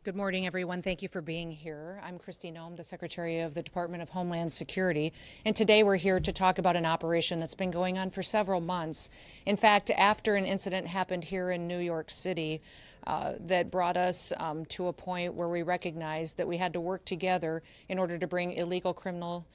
Good morning, everyone. Thank you for being here. I'm Kristi Noem, the Secretary of the Department of Homeland Security, and today we're here to talk about an operation that's been going on for several months. In fact, after an incident happened here in New York City that brought us to a point where we recognized that we had to work together in order to bring illegal criminal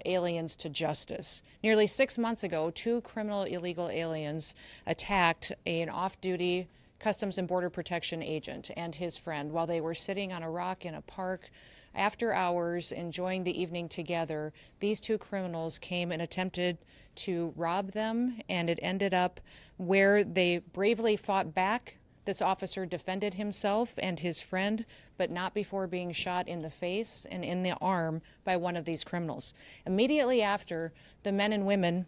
aliens to justice. Nearly 6 months ago, two criminal illegal aliens attacked an off-duty Customs and Border Protection agent and his friend while they were sitting on a rock in a park after hours enjoying the evening together. These two criminals came and attempted to rob them, and it ended up where they bravely fought back. This officer defended himself and his friend, but not before being shot in the face and in the arm by one of these criminals. Immediately after, the men and women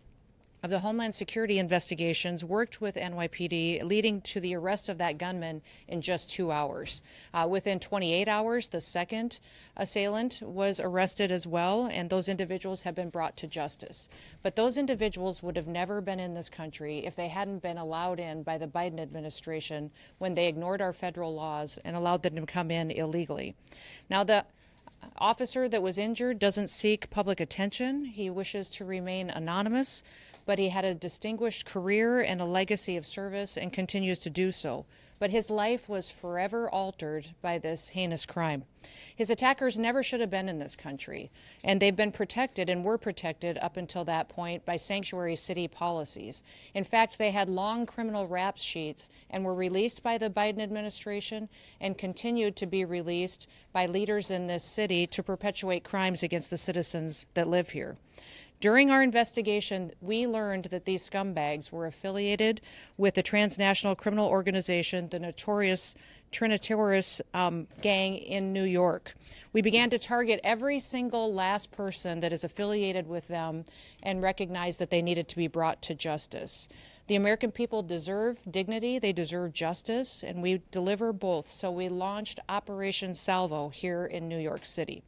of the Homeland Security Investigations worked with NYPD, leading to the arrest of that gunman in just 2 hours. Within 28 hours, the second assailant was arrested as well, and those individuals have been brought to justice. But those individuals would have never been in this country if they hadn't been allowed in by the Biden administration when they ignored our federal laws and allowed them to come in illegally. Now, the officer that was injured doesn't seek public attention. He wishes to remain anonymous, but he had a distinguished career and a legacy of service and continues to do so. But his life was forever altered by this heinous crime. His attackers never should have been in this country, and they've been protected and were protected up until that point by sanctuary city policies. In fact, they had long criminal rap sheets and were released by the Biden administration and continued to be released by leaders in this city to perpetuate crimes against the citizens that live here. During our investigation, we learned that these scumbags were affiliated with the transnational criminal organization, the notorious Trinitaris gang in New York. We began to target every single last person that is affiliated with them and recognized that they needed to be brought to justice. The American people deserve dignity, they deserve justice, and we deliver both. So we launched Operation Salvo here in New York City.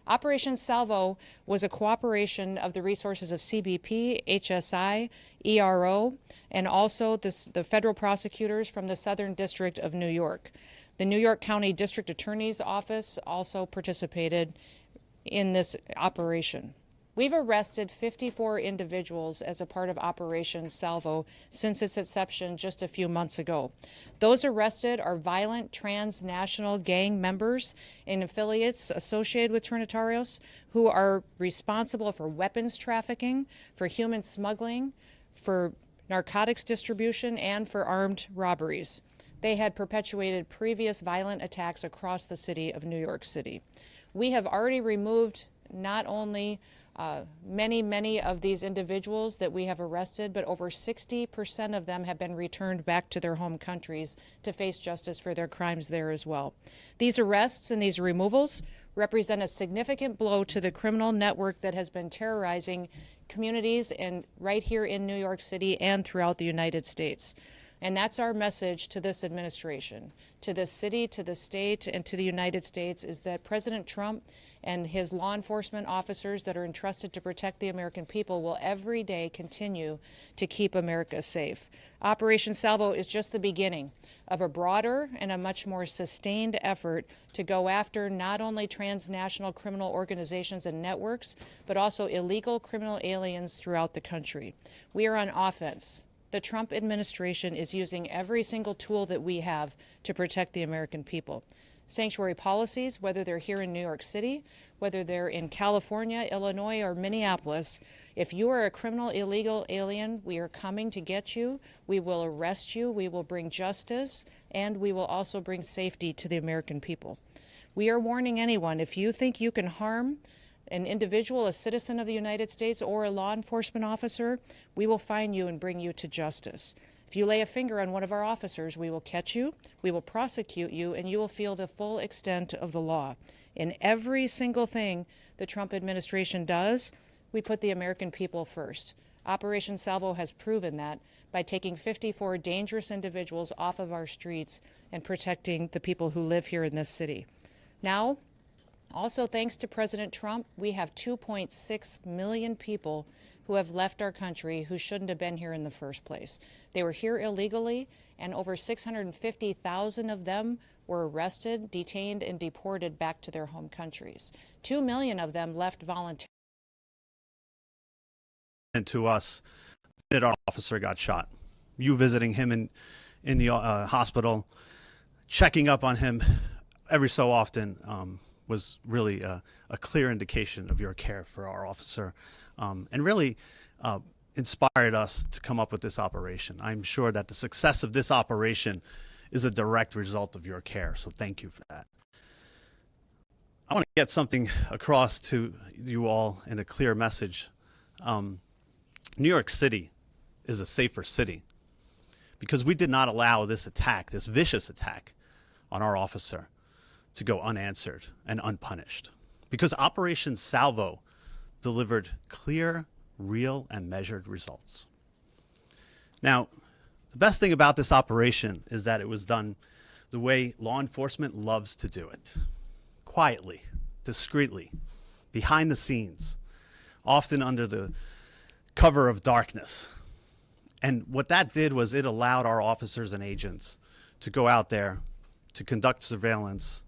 Operation Salvo was a cooperation of the resources of CBP, HSI, ERO, and also the federal prosecutors from the Southern District of New York. The New York County District Attorney's Office also participated in this operation. We've arrested 54 individuals as a part of Operation Salvo since its inception just a few months ago. Those arrested are violent transnational gang members and affiliates associated with Trinitarios who are responsible for weapons trafficking, for human smuggling, for narcotics distribution, and for armed robberies. They had perpetuated previous violent attacks across the city of New York City. We have already removed not only many of these individuals that we have arrested, but over 60% of them have been returned back to their home countries to face justice for their crimes there as well. These arrests and these removals represent a significant blow to the criminal network that has been terrorizing communities and right here in New York City and throughout the United States. And that's our message to this administration, to this city, to the state, and to the United States, is that President Trump and his law enforcement officers that are entrusted to protect the American people will every day continue to keep America safe. Operation Salvo is just the beginning of a broader and a much more sustained effort to go after not only transnational criminal organizations and networks, but also illegal criminal aliens throughout the country. We are on offense. The Trump administration is using every single tool that we have to protect the American people. Sanctuary policies, whether they're here in New York City, whether they're in California, Illinois, or Minneapolis, if you are a criminal illegal alien, we are coming to get you. We will arrest you. We will bring justice, and we will also bring safety to the American people. We are warning anyone, if you think you can harm an individual, a citizen of the United States, or a law enforcement officer, we will find you and bring you to justice. If you lay a finger on one of our officers, we will catch you, we will prosecute you, and you will feel the full extent of the law. In every single thing the Trump administration does, we put the American people first. Operation Salvo has proven that by taking 54 dangerous individuals off of our streets and protecting the people who live here in this city. Now, also thanks to President Trump, we have 2.6 million people who have left our country who shouldn't have been here in the first place. They were here illegally, and over 650,000 of them were arrested, detained, and deported back to their home countries. 2 million of them left voluntarily. And to us, that our officer got shot. You visiting him in the hospital, checking up on him every so often was really a clear indication of your care for our officer, and really inspired us to come up with this operation. I'm sure that the success of this operation is a direct result of your care, so thank you for that. I want to get something across to you all in a clear message. New York City is a safer city because we did not allow this attack, this vicious attack on our officer, to go unanswered and unpunished. Because Operation Salvo delivered clear, real, and measured results. Now, the best thing about this operation is that it was done the way law enforcement loves to do it. Quietly, discreetly, behind the scenes, often under the cover of darkness. And what that did was it allowed our officers and agents to go out there, to conduct surveillance,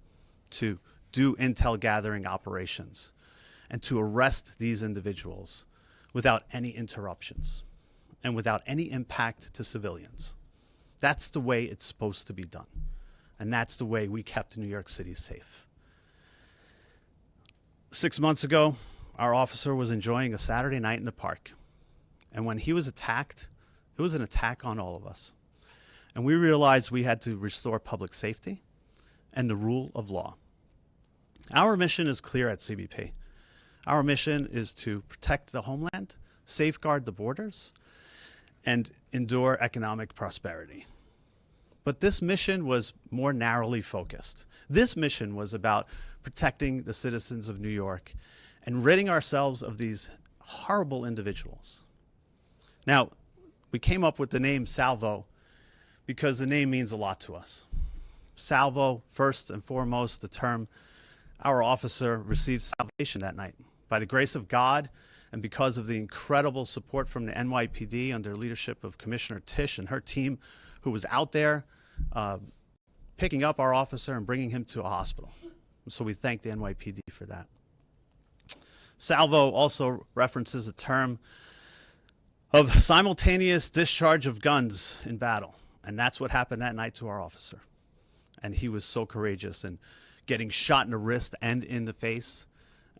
to do intel gathering operations, and to arrest these individuals without any interruptions and without any impact to civilians. That's the way it's supposed to be done. And that's the way we kept New York City safe. 6 months ago, our officer was enjoying a Saturday night in the park. And when he was attacked, it was an attack on all of us. And we realized we had to restore public safety and the rule of law. Our mission is clear at CBP. Our mission is to protect the homeland, safeguard the borders, and endure economic prosperity. But this mission was more narrowly focused. This mission was about protecting the citizens of New York and ridding ourselves of these horrible individuals. Now, we came up with the name Salvo because the name means a lot to us. Salvo, first and foremost, the term our officer received salvation that night. By the grace of God and because of the incredible support from the NYPD under leadership of Commissioner Tisch and her team, who was out there picking up our officer and bringing him to a hospital. So we thank the NYPD for that. Salvo also references a term of simultaneous discharge of guns in battle. And that's what happened that night to our officer. And he was so courageous in getting shot in the wrist and in the face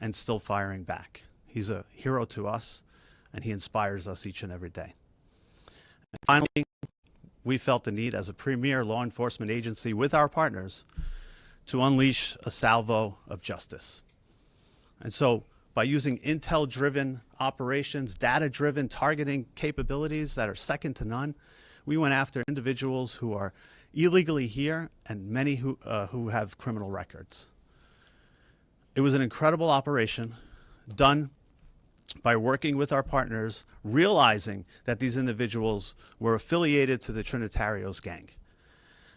and still firing back. He's a hero to us, and he inspires us each and every day. And finally, we felt the need as a premier law enforcement agency with our partners to unleash a salvo of justice. And so by using intel-driven operations, data-driven targeting capabilities that are second to none, we went after individuals who are illegally here and many who have criminal records. It was an incredible operation done by working with our partners, realizing that these individuals were affiliated to the Trinitarios gang.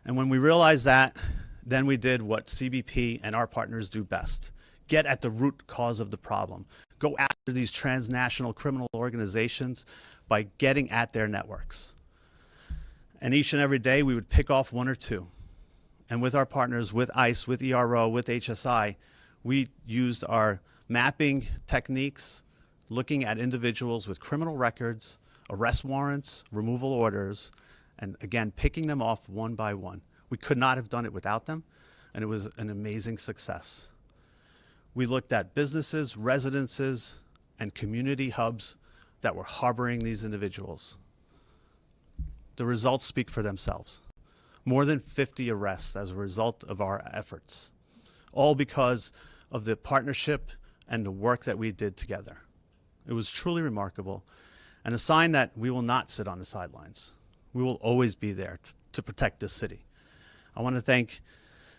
And when we realized that, then we did what CBP and our partners do best. Get at the root cause of the problem. Go after these transnational criminal organizations by getting at their networks. And each and every day we would pick off one or two. And with our partners, with ICE, with ERO, with HSI, we used our mapping techniques, looking at individuals with criminal records, arrest warrants, removal orders, and again, picking them off one by one. We could not have done it without them, and it was an amazing success. We looked at businesses, residences, and community hubs that were harboring these individuals. The results speak for themselves. More than 50 arrests as a result of our efforts, all because of the partnership and the work that we did together. It was truly remarkable, and a sign that we will not sit on the sidelines. We will always be there to protect this city. I want to thank,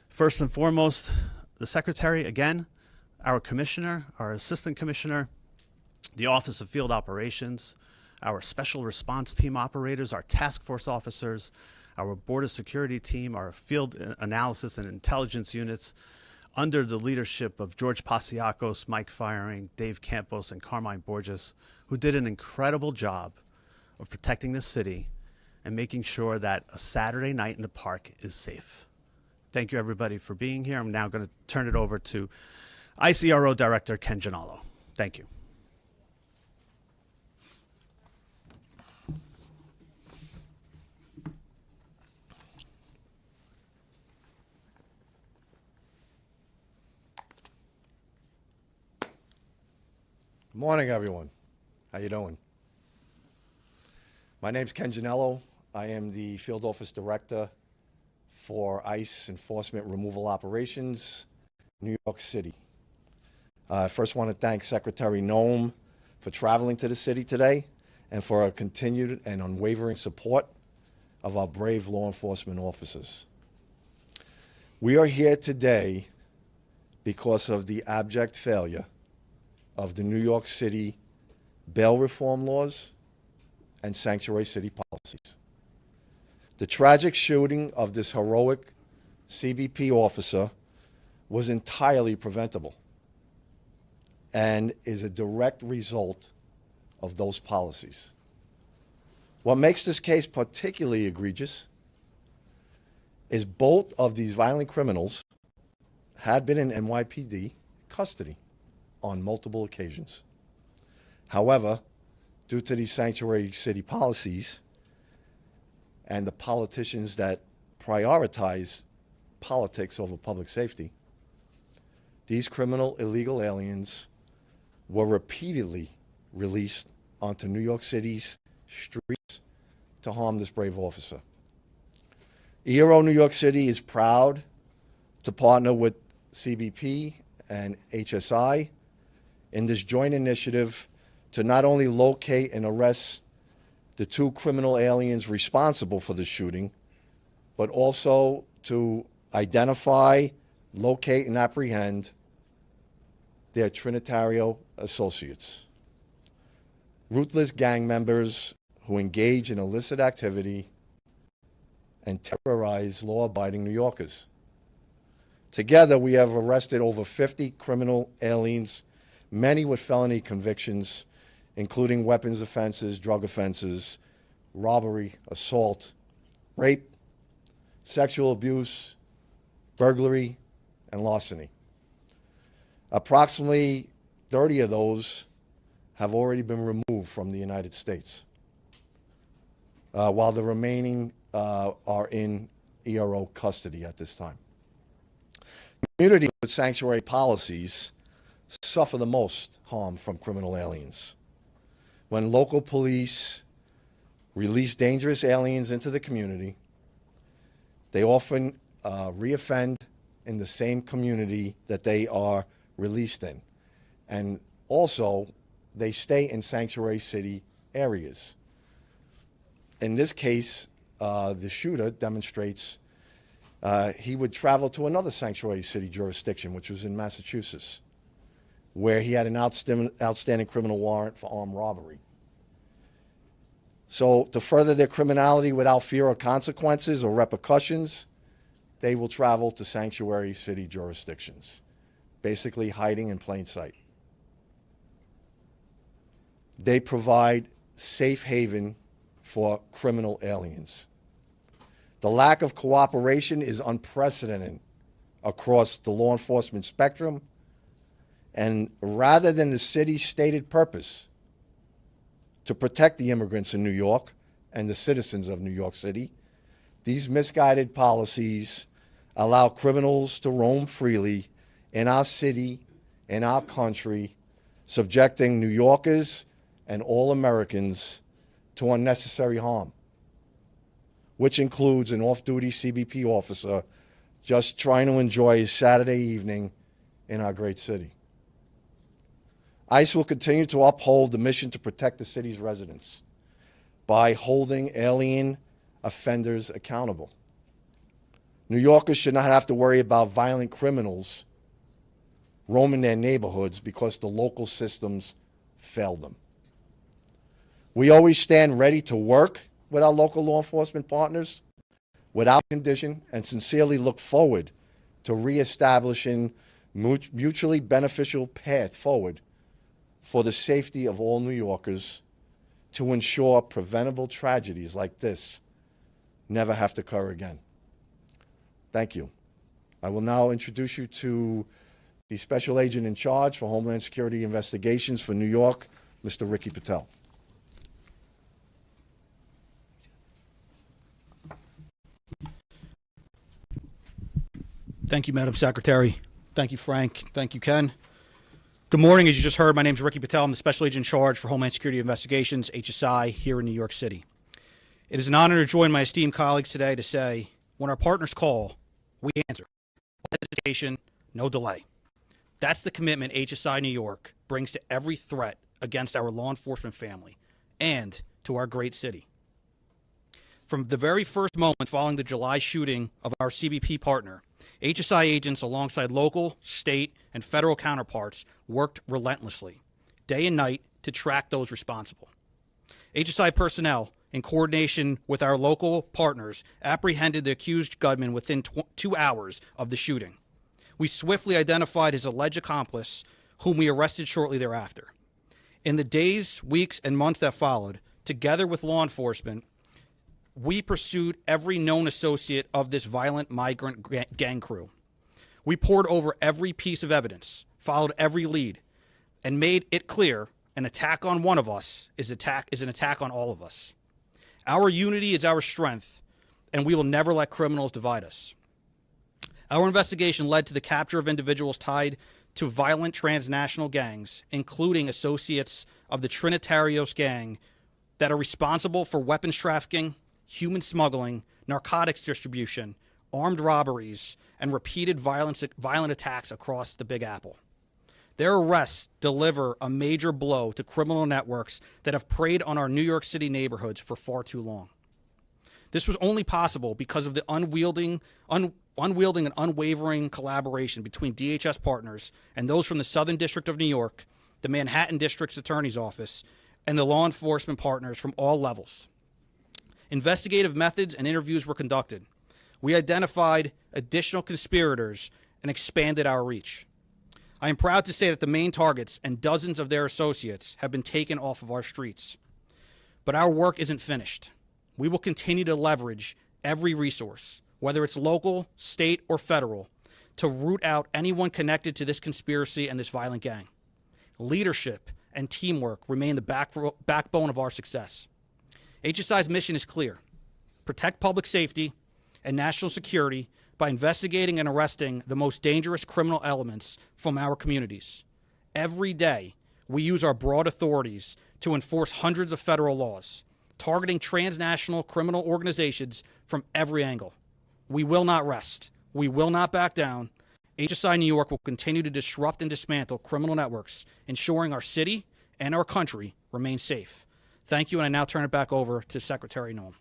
first and foremost, the Secretary again, our Commissioner, our Assistant Commissioner, the Office of Field Operations, our Special Response Team operators, our task force officers, our Border Security team, our field analysis and intelligence units, under the leadership of George Pasiakos, Mike Firing, Dave Campos, and Carmine Borges, who did an incredible job of protecting the city and making sure that a Saturday night in the park is safe. Thank you, everybody, for being here. I'm now going to turn it over to ICRO Director Ken Gianallo. Thank you. Good morning, everyone. How you doing? My name's Ken Gianallo. I am the Field Office Director for ICE Enforcement Removal Operations, New York City. I first want to thank Secretary Noem for traveling to the city today and for our continued and unwavering support of our brave law enforcement officers. We are here today because of the abject failure of the New York City bail reform laws and sanctuary city policies. The tragic shooting of this heroic CBP officer was entirely preventable and is a direct result of those policies. What makes this case particularly egregious is both of these violent criminals had been in NYPD custody on multiple occasions. However, due to these sanctuary city policies and the politicians that prioritize politics over public safety, these criminal illegal aliens were repeatedly released onto New York City's streets to harm this brave officer. ERO New York City is proud to partner with CBP and HSI in this joint initiative to not only locate and arrest the two criminal aliens responsible for the shooting, but also to identify, locate, and apprehend their Trinitario associates, ruthless gang members who engage in illicit activity and terrorize law-abiding New Yorkers. Together, we have arrested over 50 criminal aliens, many with felony convictions, including weapons offenses, drug offenses, robbery, assault, rape, sexual abuse, burglary, and larceny. Approximately 30 of those have already been removed from the United States, while the remaining are in ERO custody at this time. Communities with sanctuary policies suffer the most harm from criminal aliens. When local police release dangerous aliens into the community, they often reoffend in the same community that they are released in. And also, they stay in sanctuary city areas. In this case, the shooter demonstrates he would travel to another sanctuary city jurisdiction, which was in Massachusetts, where he had an outstanding criminal warrant for armed robbery. So to further their criminality without fear of consequences or repercussions, they will travel to sanctuary city jurisdictions, basically hiding in plain sight. They provide safe haven for criminal aliens. The lack of cooperation is unprecedented across the law enforcement spectrum, and rather than the city's stated purpose to protect the immigrants in New York and the citizens of New York City, these misguided policies allow criminals to roam freely in our city, in our country, subjecting New Yorkers and all Americans to unnecessary harm, which includes an off-duty CBP officer just trying to enjoy his Saturday evening in our great city. ICE will continue to uphold the mission to protect the city's residents by holding alien offenders accountable. New Yorkers should not have to worry about violent criminals roaming their neighborhoods because the local systems failed them. We always stand ready to work with our local law enforcement partners without condition and sincerely look forward to reestablishing mutually beneficial path forward for the safety of all New Yorkers to ensure preventable tragedies like this never have to occur again. Thank you. I will now introduce you to the Special Agent in Charge for Homeland Security Investigations for New York, Mr. Ricky Patel. Thank you, Madam Secretary. Thank you, Frank. Thank you, Ken. Good morning. As you just heard, my name is Ricky Patel. I'm the Special Agent in Charge for Homeland Security Investigations, HSI, here in New York City. It is an honor to join my esteemed colleagues today to say, when our partners call, we answer. No hesitation, no delay. That's the commitment HSI New York brings to every threat against our law enforcement family and to our great city. From the very first moment following the July shooting of our CBP partner, HSI agents alongside local, state, and federal counterparts worked relentlessly, day and night, to track those responsible. HSI personnel, in coordination with our local partners, apprehended the accused gunman within 2 hours of the shooting. We swiftly identified his alleged accomplice, whom we arrested shortly thereafter. In the days, weeks, and months that followed, together with law enforcement, we pursued every known associate of this violent migrant gang crew. We pored over every piece of evidence, followed every lead, and made it clear an attack on one of us is an attack on all of us. Our unity is our strength, and we will never let criminals divide us. Our investigation led to the capture of individuals tied to violent transnational gangs, including associates of the Trinitarios gang that are responsible for weapons trafficking, human smuggling, narcotics distribution, armed robberies, and repeated violent attacks across the Big Apple. Their arrests deliver a major blow to criminal networks that have preyed on our New York City neighborhoods for far too long. This was only possible because of the unwielding and unwavering collaboration between DHS partners and those from the Southern District of New York, the Manhattan District's Attorney's Office, and the law enforcement partners from all levels. Investigative methods and interviews were conducted. We identified additional conspirators and expanded our reach. I am proud to say that the main targets and dozens of their associates have been taken off of our streets. But our work isn't finished. We will continue to leverage every resource, whether it's local, state, or federal, to root out anyone connected to this conspiracy and this violent gang. Leadership and teamwork remain the backbone of our success. HSI's mission is clear: protect public safety and national security by investigating and arresting the most dangerous criminal elements from our communities. Every day, we use our broad authorities to enforce hundreds of federal laws, targeting transnational criminal organizations from every angle. We will not rest. We will not back down. HSI New York will continue to disrupt and dismantle criminal networks, ensuring our city and our country remain safe. Thank you, and I now turn it back over to Secretary Noem.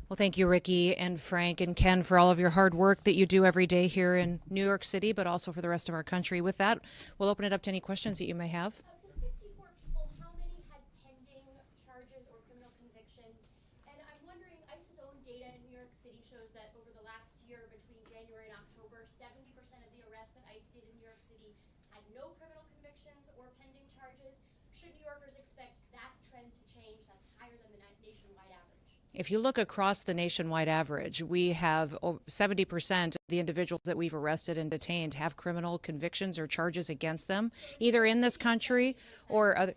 Well, thank you, Ricky and Frank and Ken, for all of your hard work that you do every day here in New York City, but also for the rest of our country. With that, we'll open it up to any questions that you may have. Of the 54 people, how many had pending charges or criminal convictions? And I'm wondering, ICE's own data in New York City shows that over the last year, between January and October, 70% of the arrests that ICE did in New York City had no criminal convictions or pending charges. Should New Yorkers expect that trend to change? That's higher than the nationwide average. If you look across the nationwide average, we have 70% of the individuals that we've arrested and detained have criminal convictions or charges against them, either in this country or other.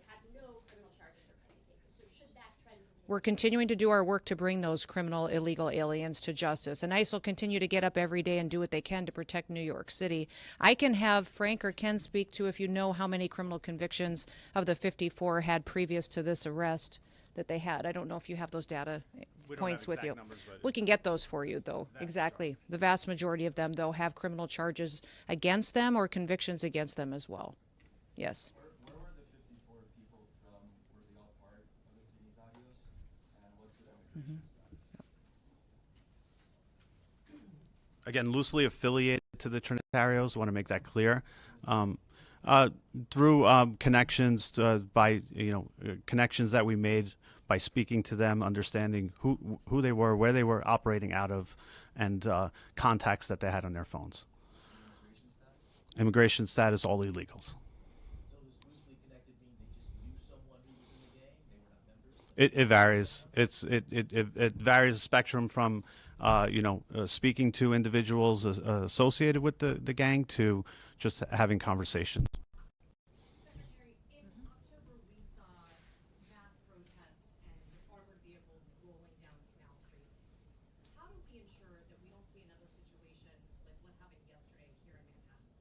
We're continuing to do our work to bring those criminal illegal aliens to justice. And ICE will continue to get up every day and do what they can to protect New York City. I can have Frank or Ken speak to if you know how many criminal convictions of the 54 had previous to this arrest that they had. I don't know if you have those data points with you. Numbers, we can get those for you, though. Exactly. The vast majority of them, though, have criminal charges against them or convictions against them as well. Yes. Where were the 54 people from? Were they all part of the Trinitarios? And what's their immigration status? Again, loosely affiliated to the Trinitarios. Want to make that clear. Through connections by connections that we made by speaking to them, understanding who they were, where they were operating out of, and contacts that they had on their phones. Immigration status, all illegals. So this loosely connected mean they just knew someone who was in the gang? They were not members? It varies. It varies a spectrum from speaking to individuals associated with the gang to just having conversations. Secretary, in October we saw mass protests and armored vehicles rolling down Canal Street. How do we ensure that we don't see another situation like what happened yesterday here in Manhattan?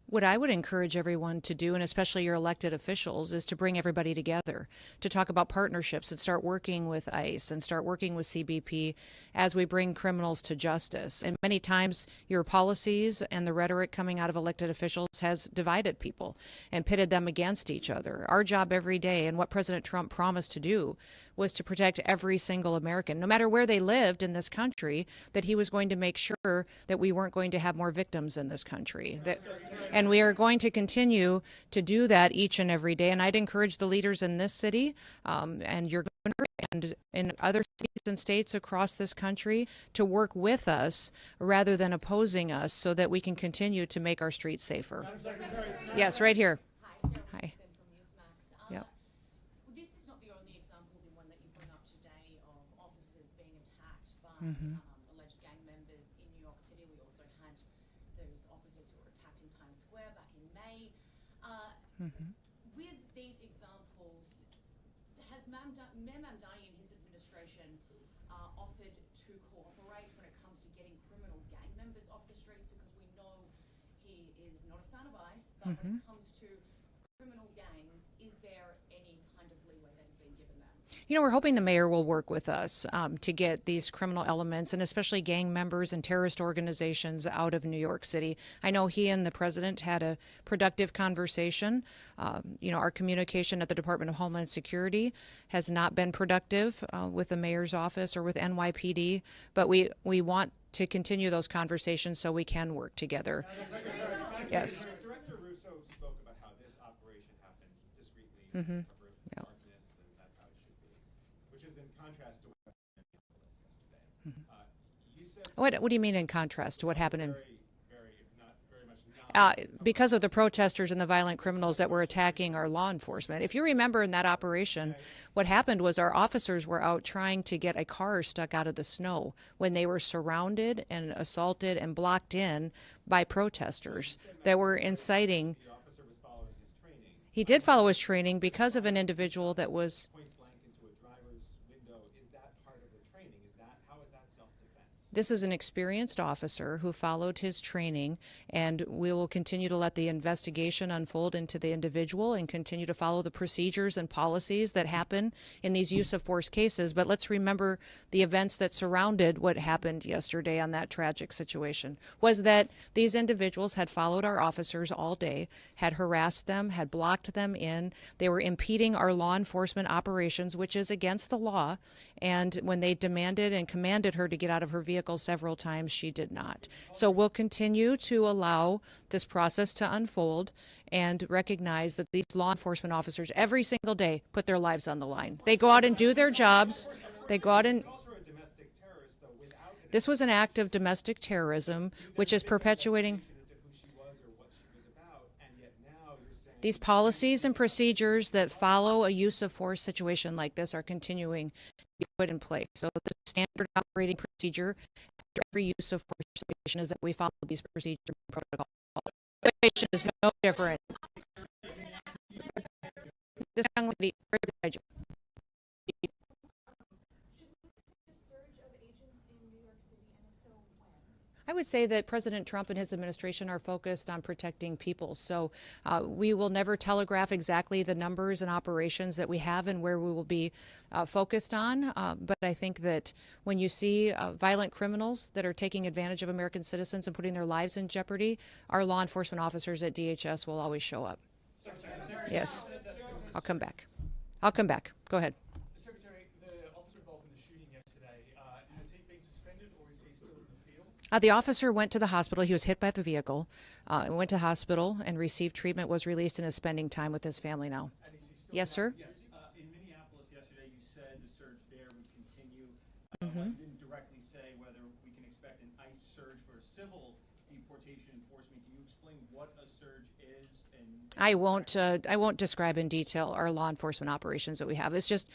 What I would encourage everyone to do, and especially your elected officials, is to bring everybody together to talk about partnerships and start working with ICE and start working with CBP as we bring criminals to justice. And many times your policies and the rhetoric coming out of elected officials has divided people and pitted them against each other. Our job every day, and what President Trump promised to do, was to protect every single American, no matter where they lived in this country, that he was going to make sure that we weren't going to have more victims in this country. And we are going to continue to do that each and every day. And I'd encourage the leaders in this city and your governor and in other cities and states across this country to work with us rather than opposing us so that we can continue to make our streets safer. Yes, right here. Hi, Sarah Hi. Wilson from Newsmax. Yep. This is not the only example, the one that you bring up today, of officers being attacked by alleged gang members in New York City. We also had those officers who were attacked in Times Square back in May. With these examples, has Mayor Mamdani and his administration offered to cooperate when it comes to getting criminal gang members off the streets? Because we know he is not a fan of ICE, but when it comes to criminal gangs, is there any kind of leeway that has been given them? You know, we're hoping the mayor will work with us to get these criminal elements and especially gang members and terrorist organizations out of New York City. I know he and the president had a productive conversation. Our communication at the Department of Homeland Security has not been productive with the mayor's office or with NYPD, but we want to continue those conversations so we can work together. Yes. Director Russo spoke about how this operation happened discreetly, cover of darkness, and that's how it should be, which is in contrast to what happened in Minneapolis yesterday. You said What do you mean in contrast to what happened in? very, if not very much not. Because of the protesters and the violent criminals that were attacking our law enforcement. If you remember in that operation, what happened was our officers were out trying to get a car stuck out of the snow when they were surrounded and assaulted and blocked in by protesters that were inciting. The officer was following his training. He did follow his training because of an individual that was. Point blank into a driver's window. Is that part of the training? How is that self-defense? This is an experienced officer who followed his training, and we will continue to let the investigation unfold into the individual and continue to follow the procedures and policies that happen in these use of force cases. But let's remember the events that surrounded what happened yesterday on that tragic situation was that these individuals had followed our officers all day, had harassed them, had blocked them in. They were impeding our law enforcement operations, which is against the law. And when they demanded and commanded her to get out of her vehicle several times, she did not. So we'll continue to allow this process to unfold and recognize that these law enforcement officers every single day put their lives on the line. They go out and do their jobs. They go out and this was an act of domestic terrorism, which is perpetuating. These policies and procedures that follow a use of force situation like this are continuing to be put in place. So the standard operating procedure after every use of force situation is that we follow these procedures and protocols. The situation is no different. This young lady, right beside you. I would say that President Trump and his administration are focused on protecting people. So we will never telegraph exactly the numbers and operations that we have and where we will be focused on. But I think that when you see violent criminals that are taking advantage of American citizens and putting their lives in jeopardy, our law enforcement officers at DHS will always show up. Yes. I'll come back. Go ahead. Secretary, the officer involved in the shooting yesterday, has he been suspended or is he still in the field? The officer went to the hospital. He was hit by the vehicle, went to the hospital and received treatment, was released, and is spending time with his family now. Yes, sir? Yes. In Minneapolis yesterday, you said the surge there would continue. You didn't directly say whether we can expect an ICE surge for civil deportation enforcement. Can you explain what a surge is? I won't describe in detail our law enforcement operations that we have. It's just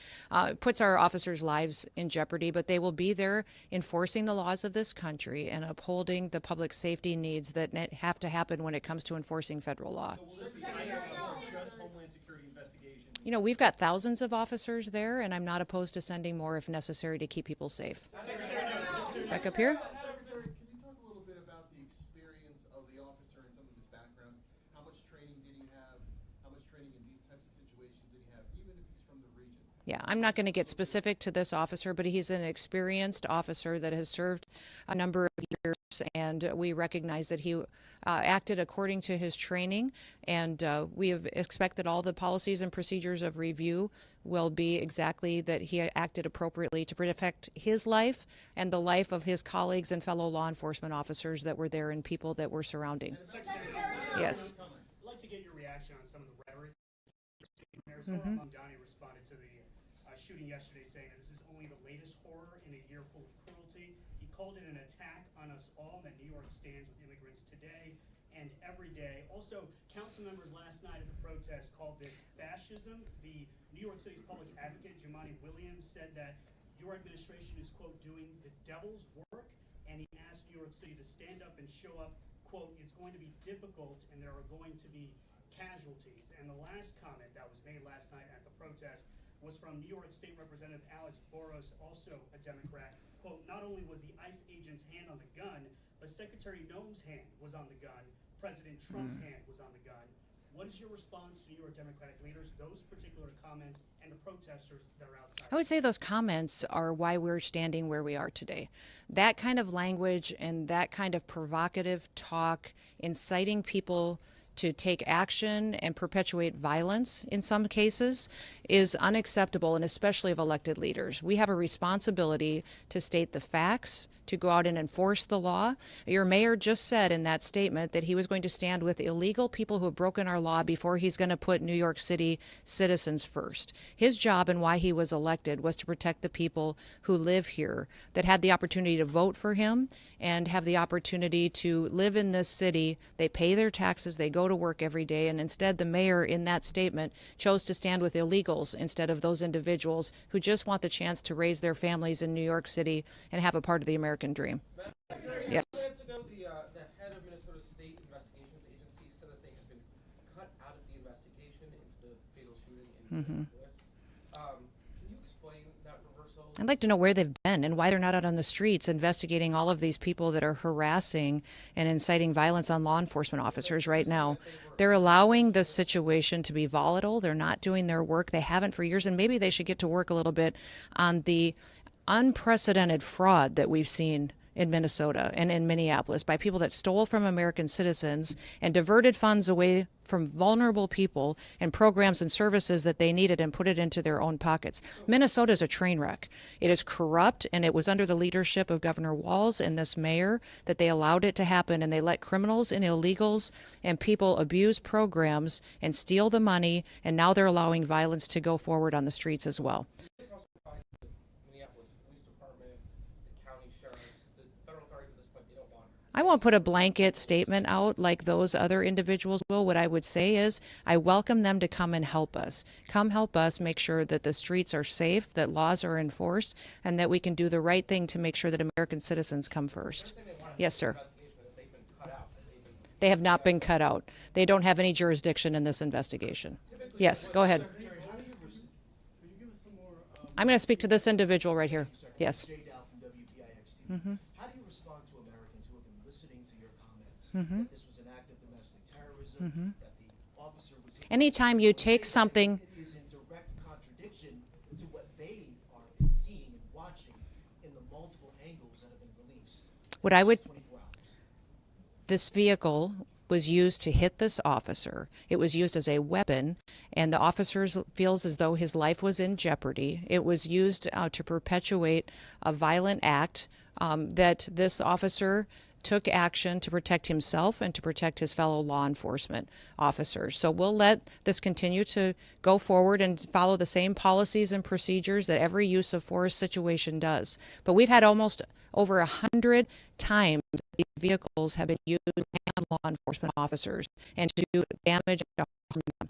puts our officers' lives in jeopardy, but they will be there enforcing the laws of this country and upholding the public safety needs that have to happen when it comes to enforcing federal law. So will this be just Homeland Security Investigations? You know, we've got thousands of officers there, and I'm not opposed to sending more if necessary to keep people safe. Back up here. Secretary, can you talk a little bit about the experience of the officer and some of his background? How much training did he have? How much training in these types of situations did he have, even if he's from the region? Yeah, I'm not going to get specific to this officer, but he's an experienced officer that has served a number of years, and we recognize that he acted according to his training, and we have expect that all the policies and procedures of review will be exactly that he acted appropriately to protect his life and the life of his colleagues and fellow law enforcement officers that were there and people that were surrounding. Yes. I'd like to get your reaction on some of the rhetoric. Mayor Mamdani responded to the shooting yesterday, saying that this is only the latest horror in a year full of cruelty. He called it an attack on us all, that New York stands with immigrants today and every day. Also, council members last night at the protest called this fascism. The New York City's public advocate, Jumaane Williams, said that your administration is, quote, doing the devil's work, and he asked New York City to stand up and show up, quote, it's going to be difficult and there are going to be casualties. And the last comment that was made last night at the protest was from New York State Representative Alex Boros, also a Democrat. Quote, not only was the ICE agent's hand on the gun, but Secretary Noem's hand was on the gun. President Trump's hand was on the gun. What is your response to New York Democratic leaders, those particular comments, and the protesters that are outside? I would say those comments are why we're standing where we are today. That kind of language and that kind of provocative talk, inciting people to take action and perpetuate violence in some cases, is unacceptable, and especially of elected leaders. We have a responsibility to state the facts, to go out and enforce the law. Your mayor just said in that statement that he was going to stand with illegal people who have broken our law before he's going to put New York City citizens first. His job and why he was elected was to protect the people who live here, that had the opportunity to vote for him and have the opportunity to live in this city. They pay their taxes, they go to work every day, and instead the mayor in that statement chose to stand with illegals instead of those individuals who just want the chance to raise their families in New York City and have a part of the American dream. Yes. 2 minutes ago, the head of Minnesota State Investigations Agency said that they have been cut out of the investigation into the fatal shooting in Minneapolis. Can you explain that reversal? I'd like to know where they've been and why they're not out on the streets investigating all of these people that are harassing and inciting violence on law enforcement officers right now. They're allowing the situation to be volatile. They're not doing their work. They haven't for years, and maybe they should get to work a little bit on the unprecedented fraud that we've seen in Minnesota and in Minneapolis by people that stole from American citizens and diverted funds away from vulnerable people and programs and services that they needed and put it into their own pockets. Minnesota is a train wreck. It is corrupt, and it was under the leadership of Governor Walz and this mayor that they allowed it to happen, and they let criminals and illegals and people abuse programs and steal the money, and now they're allowing violence to go forward on the streets as well. I won't put a blanket statement out like those other individuals will. What I would say is I welcome them to come and help us. Come help us make sure that the streets are safe, that laws are enforced, and that we can do the right thing to make sure that American citizens come first. Yes, sir. They have not been cut out. They don't have any jurisdiction in this investigation. Yes, go ahead. I'm going to speak to this individual right here. Yes. Mm-hmm. That this was an act of domestic terrorism, that the officer was... Anytime you take something... It is in direct contradiction to what they are seeing and watching in the multiple angles that have been released. What I would... This vehicle was used to hit this officer. It was used as a weapon, and the officer feels as though his life was in jeopardy. It was used to perpetuate a violent act that this officer took action to protect himself and to protect his fellow law enforcement officers. So we'll let this continue to go forward and follow the same policies and procedures that every use of force situation does. But we've had almost over 100 times these vehicles have been used by law enforcement officers and to do damage and to harm them.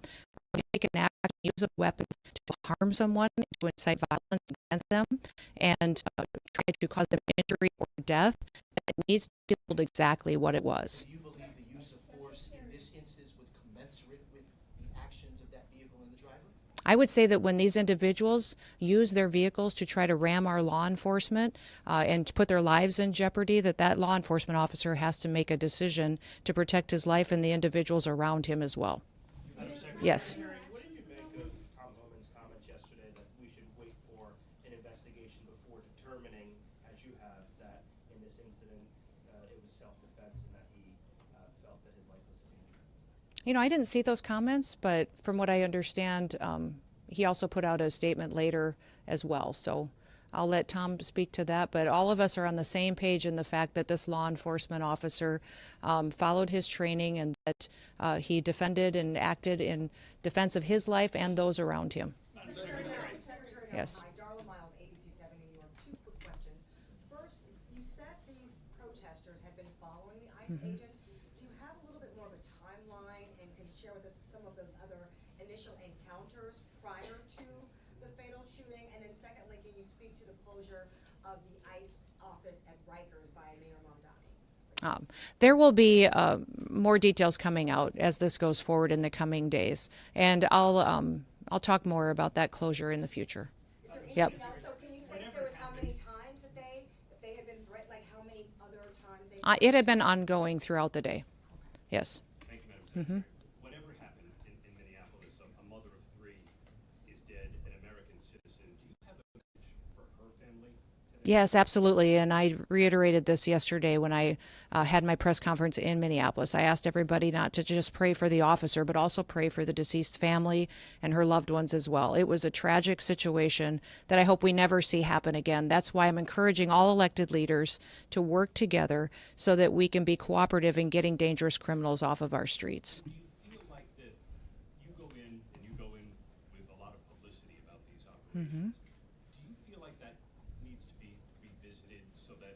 When you take an action, use a weapon to harm someone, to incite violence against them, and try to cause them injury or death, it needs to be told exactly what it was. Do you believe the use of force in this instance was commensurate with the actions of that vehicle and the driver? I would say that when these individuals use their vehicles to try to ram our law enforcement and to put their lives in jeopardy, that law enforcement officer has to make a decision to protect his life and the individuals around him as well. Yes. What did you make of Tom Homan's comments yesterday that we should wait for an investigation before determining, as you have, that in this incident it was self-defense and that he felt that his life was in danger? You know, I didn't see those comments, but from what I understand, he also put out a statement later as well. So I'll let Tom speak to that. But all of us are on the same page in the fact that this law enforcement officer followed his training and that he defended and acted in defense of his life and those around him. Yes. Darla Miles, ABC 7 New York. Two quick questions. First, you said these protesters had been following the ICE agents. Do you have a little bit more of a timeline and can you share with us some of those other initial encounters prior to the fatal shooting? And then secondly, can you speak to the closure of the ICE office at Rikers by Mayor Mamdani? There will be more details coming out as this goes forward in the coming days, and I'll talk more about that closure in the future. Is there anything Yep. else? So can you say if there was how many times that if they had been threatened, like how many other times they? It had been ongoing throughout the day. Yes. Thank you, Madam Secretary. Whatever happened in Minneapolis, a mother of three is dead, an American citizen. Do you have a message for her family today? Yes, absolutely. And I reiterated this yesterday when I had my press conference in Minneapolis. I asked everybody not to just pray for the officer, but also pray for the deceased family and her loved ones as well. It was a tragic situation that I hope we never see happen again. That's why I'm encouraging all elected leaders to work together so that we can be cooperative in getting dangerous criminals off of our streets. Do you feel like that you go in with a lot of publicity about these operations? Do you feel like that needs to be revisited so that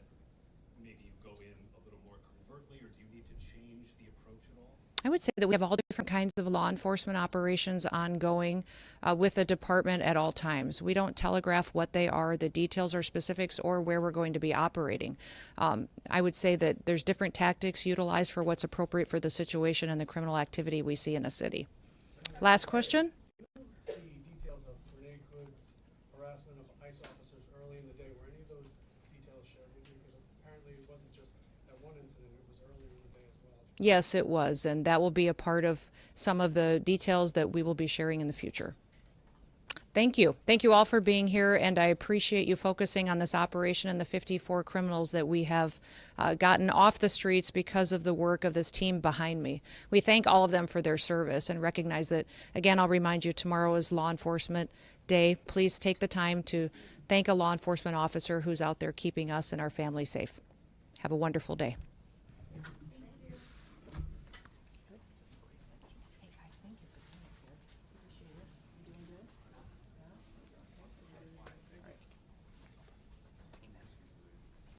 maybe you go in a little more covertly, or do you need to change the approach at all? I would say that we have all different kinds of law enforcement operations ongoing with the department at all times. We don't telegraph what they are, the details or specifics, or where we're going to be operating. I would say that there's different tactics utilized for what's appropriate for the situation and the criminal activity we see in a city. Last question? The details of grenade goods, harassment of ICE officers early in the day, were any of those details shared with you? Because apparently it wasn't just that one incident, it was earlier in the day as well. Yes, it was, and that will be a part of some of the details that we will be sharing in the future. Thank you. Thank you all for being here, and I appreciate you focusing on this operation and the 54 criminals that we have gotten off the streets because of the work of this team behind me. We thank all of them for their service and recognize that, again, I'll remind you, tomorrow is Law Enforcement Day. Please take the time to thank a law enforcement officer who's out there keeping us and our family safe. Have a wonderful day.